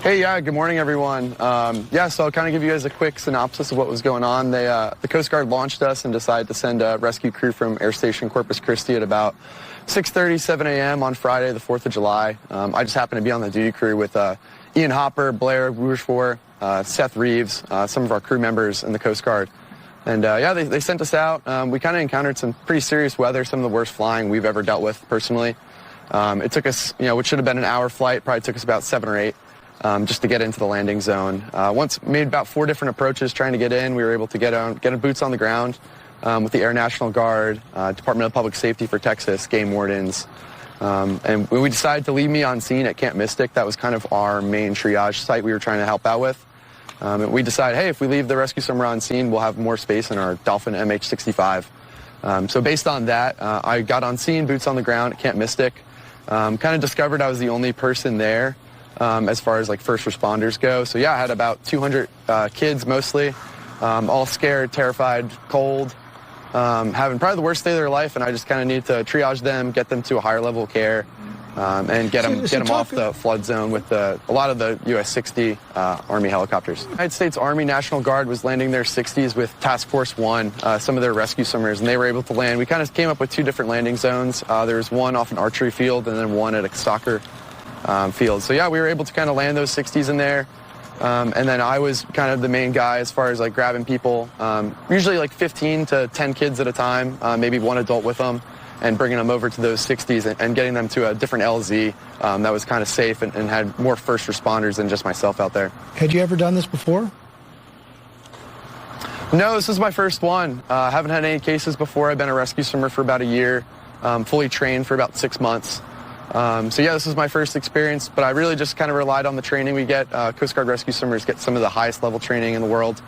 Hey, yeah, good morning, everyone. So I'll kind of give you guys a quick synopsis of what was going on. The Coast Guard launched us and decided to send a rescue crew from Air Station Corpus Christi at about 6:30, 7 a.m. on Friday, the 4th of July. I just happened to be on the duty crew with Ian Hopper, Blair Rougefort, Seth Reeves, some of our crew members in the Coast Guard. And they sent us out. We kind of encountered some pretty serious weather, some of the worst flying we've ever dealt with personally. It took us, which should have been an hour flight, probably took us about 7 or 8. Just to get into the landing zone. Once made about 4 different approaches trying to get in, we were able to get boots on the ground with the Air National Guard, Department of Public Safety for Texas, game wardens. And we decided to leave me on scene at Camp Mystic. That was kind of our main triage site we were trying to help out with. And we decided, hey, if we leave the rescue swimmer on scene, we'll have more space in our Dolphin MH-65. So based on that, I got on scene, boots on the ground at Camp Mystic. Kind of discovered I was the only person there. As far as like first responders go. So yeah, I had about 200 kids mostly, all scared, terrified, cold, having probably the worst day of their life, and I just kind of need to triage them, get them to a higher level of care, and get them off the flood zone with a lot of the US-60 Army helicopters. United States Army National Guard was landing their 60s with Task Force 1, some of their rescue swimmers, and they were able to land. We kind of came up with 2 different landing zones. There was one off an archery field and then one at a soccer field. So yeah, we were able to kind of land those 60s in there. And then I was kind of the main guy as far as like grabbing people, usually like 15 to 10 kids at a time, maybe one adult with them, and bringing them over to those 60s and getting them to a different LZ that was kind of safe and had more first responders than just myself out there. Had you ever done this before? No, this is my first one. I haven't had any cases before. I've been a rescue swimmer for about a year, fully trained for about 6 months. So yeah, this is my first experience, but I really just kind of relied on the training we get. Coast Guard rescue swimmers get some of the highest level training in the world.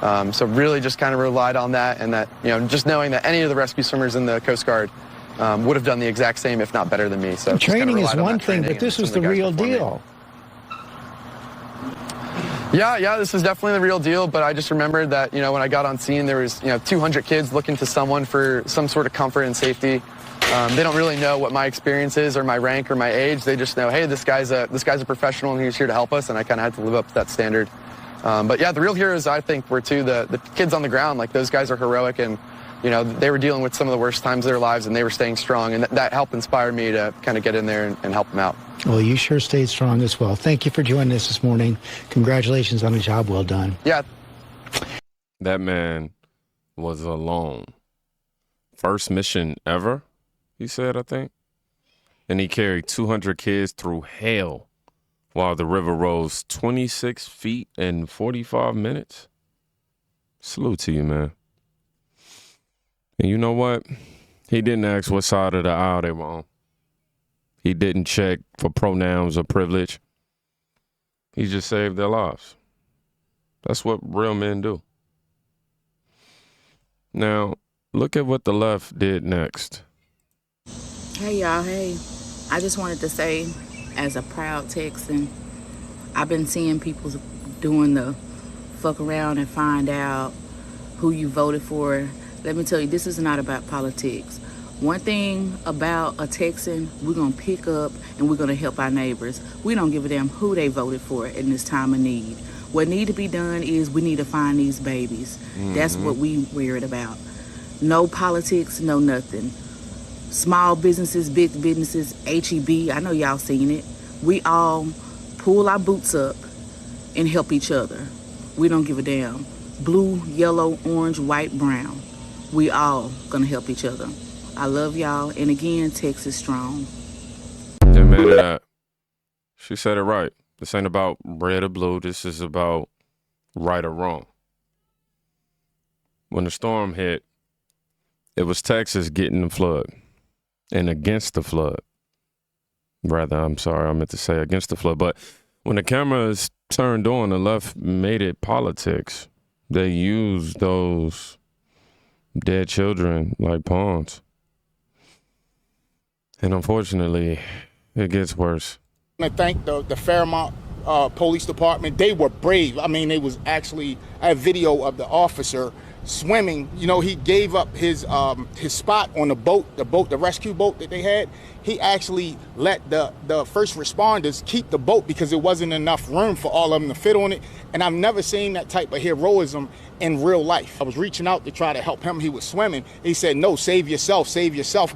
So really just kind of relied on that, and that, just knowing that any of the rescue swimmers in the Coast Guard would have done the exact same, if not better than me. So training is one thing, but this was the real deal. Yeah, this is definitely the real deal, but I just remembered that, when I got on scene, there was, 200 kids looking to someone for some sort of comfort and safety. They don't really know what my experience is or my rank or my age. They just know, hey, this guy's a professional and he's here to help us, and I kind of had to live up to that standard. But yeah, the real heroes, I think, were the kids on the ground. Like, those guys are heroic, and they were dealing with some of the worst times of their lives, and they were staying strong, and that helped inspire me to kind of get in there and help them out. Well, you sure stayed strong as well. Thank you for joining us this morning. Congratulations on a job well done. Yeah. That man was alone. First mission ever, he said, I think. And he carried 200 kids through hell while the river rose 26 feet in 45 minutes. Salute to you, man. And you know what? He didn't ask what side of the aisle they were on. He didn't check for pronouns or privilege. He just saved their lives. That's what real men do. Now, look at what the left did next. Hey, y'all. Hey, I just wanted to say, as a proud Texan, I've been seeing people doing the fuck around and find out who you voted for. Let me tell you, this is not about politics. One thing about a Texan, we're going to pick up and we're going to help our neighbors. We don't give a damn who they voted for in this time of need. What need to be done is we need to find these babies. That's what we worried about. No politics, no nothing. Small businesses, big businesses, HEB, I know y'all seen it. We all pull our boots up and help each other. We don't give a damn. Blue, yellow, orange, white, brown. We all gonna help each other. I love y'all, and again, Texas strong. Amen to that. She said it right. This ain't about red or blue. This is about right or wrong. When the storm hit, it was Texas getting the flood. And against the flood. Rather, I'm sorry, I meant to say against the flood. But when the cameras turned on, the left made it politics. They used those dead children like pawns. And unfortunately, it gets worse. I thank the Fairmont Police Department. They were brave. I mean, they was actually, I have video of the officer swimming. You know, he gave up his spot on the rescue boat that they had. He actually let the first responders keep the boat because it wasn't enough room for all of them to fit on it. And I've never seen that type of heroism in real life. I was reaching out to try to help him. He was swimming. He said, no, save yourself,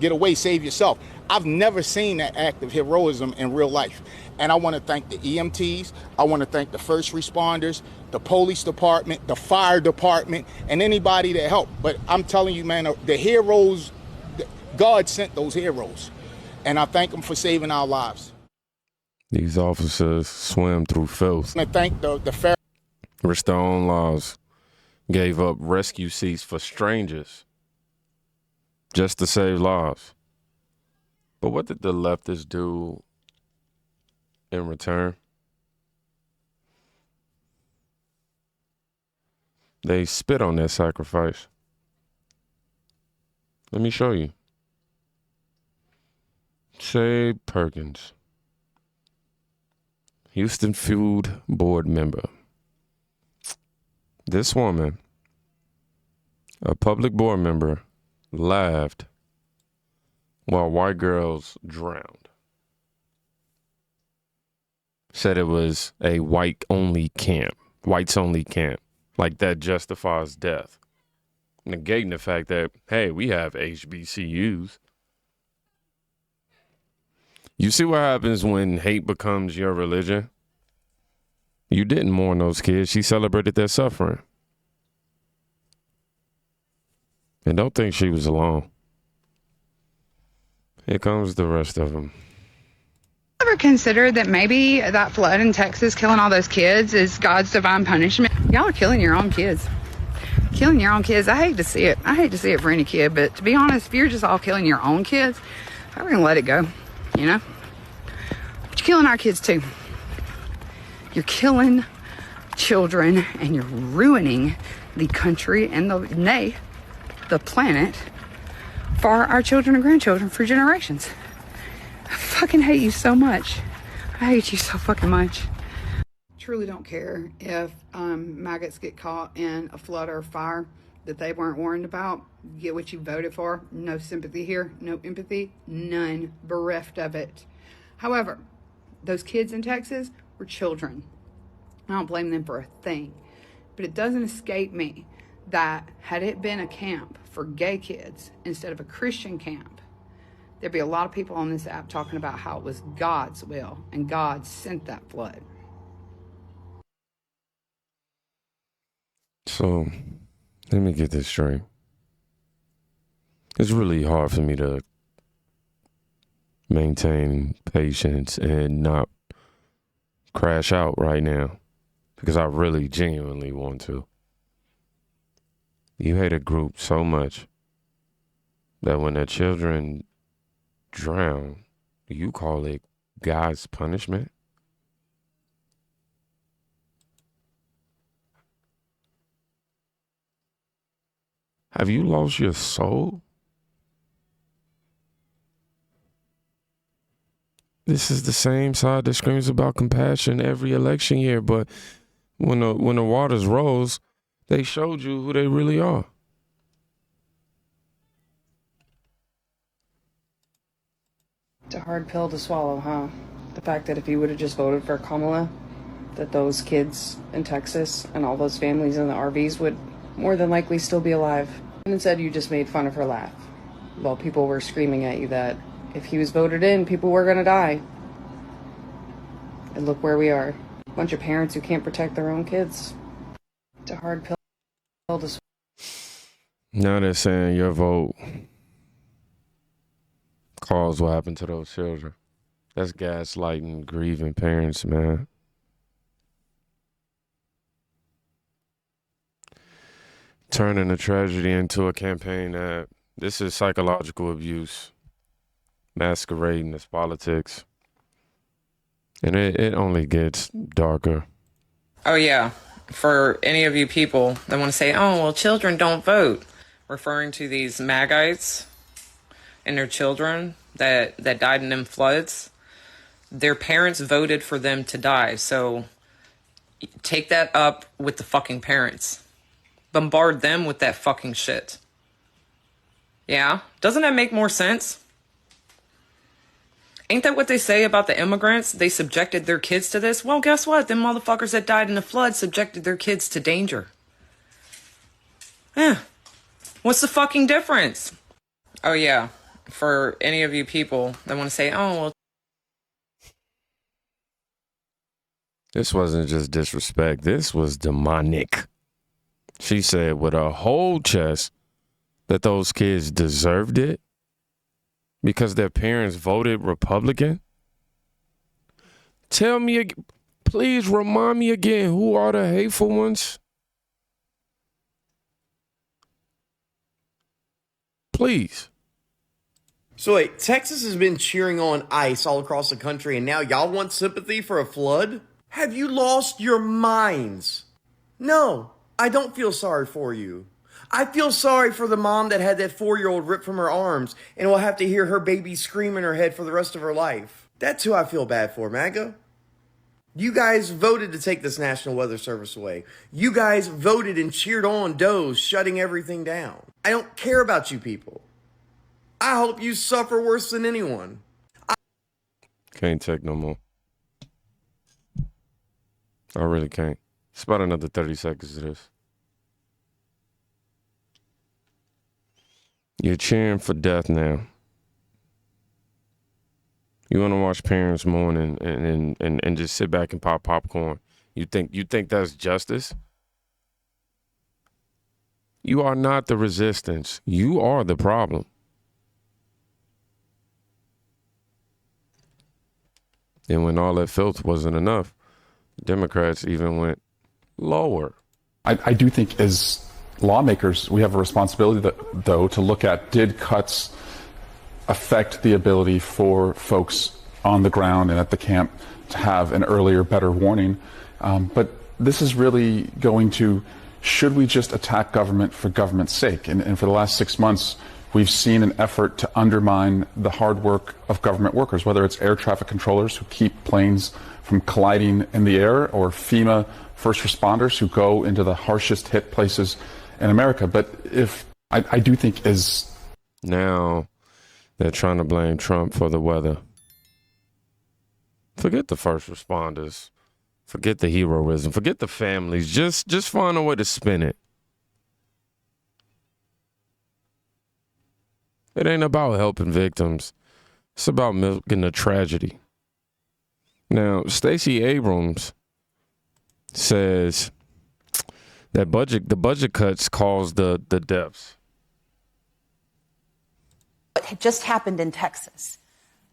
get away, save yourself. I've never seen that act of heroism in real life. And I want to thank the EMTs. I want to thank the first responders, the police department, the fire department, and anybody that helped. But I'm telling you, man, the heroes, God sent those heroes. And I thank them for saving our lives. These officers swam through filth. I thank the fair. Risked their own lives. Gave up rescue seats for strangers just to save lives. But what did the leftists do in return? They spit on that sacrifice. Let me show you. Shay Perkins, Houston Food Board member. This woman, a public board member, laughed while white girls drowned. Said it was a whites-only camp. Like that justifies death. Negating the fact that, hey, we have HBCUs. You see what happens when hate becomes your religion? You didn't mourn those kids. She celebrated their suffering. And don't think she was alone. Here comes the rest of them. Ever considered that maybe that flood in Texas killing all those kids is God's divine punishment? Y'all are killing your own kids. Killing your own kids. I hate to see it. I hate to see it for any kid, but to be honest, if you're just all killing your own kids, I'm going to let it go, you know? But you're killing our kids too. You're killing children and you're ruining the country and the planet for our children and grandchildren for generations. I fucking hate you so much. I hate you so fucking much. Truly don't care if maggots get caught in a flood or a fire that they weren't warned about. Get what you voted for. No sympathy here. No empathy. None. Bereft of it. However, those kids in Texas were children. I don't blame them for a thing. But it doesn't escape me that had it been a camp for gay kids instead of a Christian camp, there'd be a lot of people on this app talking about how it was God's will and God sent that flood. So, let me get this straight. It's really hard for me to maintain patience and not crash out right now because I really genuinely want to. You hate a group so much that when their children drown, you call it God's punishment? Have you lost your soul? This is the same side that screams about compassion every election year, but when the waters rose, they showed you who they really are. It's a hard pill to swallow, huh? The fact that if you would have just voted for Kamala, that those kids in Texas and all those families in the RVs would more than likely still be alive. And instead you just made fun of her laugh while people were screaming at you that if he was voted in, people were going to die. And look where we are. A bunch of parents who can't protect their own kids. It's a hard pill to swallow. Now they're saying your vote caused what happened to those children. That's gaslighting grieving parents, man. Turning a tragedy into a campaign that this is psychological abuse masquerading as politics. And it only gets darker. Oh, yeah. For any of you people that want to say, oh, well, children don't vote, referring to these Magites and their children that died in them floods, their parents voted for them to die. So take that up with the fucking parents. bombard them with that fucking shit. Yeah? Doesn't that make more sense? Ain't that what they say about the immigrants? They subjected their kids to this? Well, guess what? Them motherfuckers that died in the flood subjected their kids to danger. Eh. What's the fucking difference? Oh, yeah. For any of you people that want to say, oh, well. This wasn't just disrespect. This was demonic. She said with her whole chest that those kids deserved it because their parents voted Republican. Tell me, please remind me again, who are the hateful ones? Please. So wait, Texas has been cheering on ICE all across the country, and now y'all want sympathy for a flood? Have you lost your minds? No, I don't feel sorry for you. I feel sorry for the mom that had that 4-year-old ripped from her arms and will have to hear her baby scream in her head for the rest of her life. That's who I feel bad for, MAGA. You guys voted to take this National Weather Service away. You guys voted and cheered on Doe's shutting everything down. I don't care about you people. I hope you suffer worse than anyone. Can't take no more. I really can't. It's about another 30 seconds of this. You're cheering for death now. You want to watch parents mourn and just sit back and pop popcorn. You think that's justice? You are not the resistance. You are the problem. And when all that filth wasn't enough, Democrats even went lower. I do think as lawmakers, we have a responsibility, though, to look at, did cuts affect the ability for folks on the ground and at the camp to have an earlier, better warning? But this is really going to, should we just attack government for government's sake? And for the last 6 months, we've seen an effort to undermine the hard work of government workers, whether it's air traffic controllers who keep planes from colliding in the air, or FEMA first responders who go into the harshest hit places in America. But if I do think is now they're trying to blame Trump for the weather. Forget the first responders. Forget the heroism. Forget the families. Just find a way to spin it. It ain't about helping victims. It's about milking the tragedy. Now, Stacey Abrams says that the budget cuts caused the deaths. What had just happened in Texas,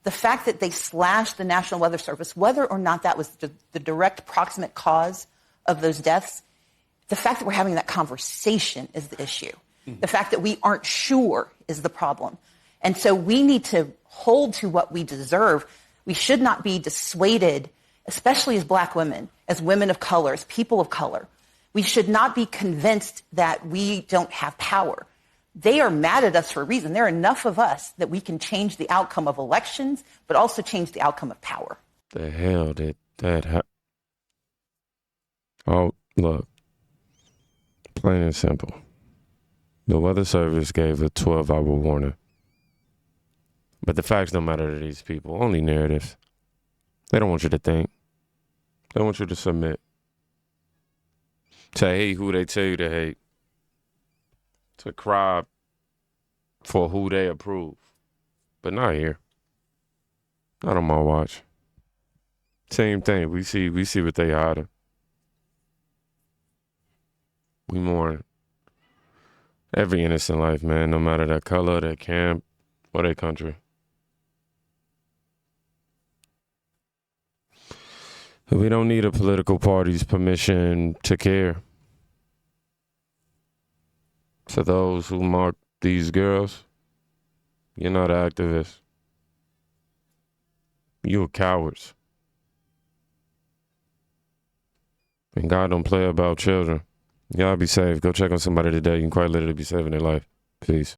the fact that they slashed the National Weather Service, whether or not that was the direct proximate cause of those deaths, the fact that we're having that conversation is the issue. The fact that we aren't sure is the problem. And so we need to hold to what we deserve. We should not be dissuaded, especially as black women, as women of color, as people of color. We should not be convinced that we don't have power. They are mad at us for a reason. There are enough of us that we can change the outcome of elections, but also change the outcome of power. The hell did that happen? Oh, look. Plain and simple. The Weather Service gave a 12-hour warning. But the facts don't matter to these people. Only narratives. They don't want you to think. They want you to submit. To hate who they tell you to hate. To cry for who they approve. But not here. Not on my watch. Same thing. We see what they hiding. We mourn every innocent life, man, no matter their color, their camp, or their country. We don't need a political party's permission to care. To those who mock these girls, you're not activists. You're cowards. And God don't play about children. Y'all be safe. Go check on somebody today. You can quite literally be saving their life. Peace.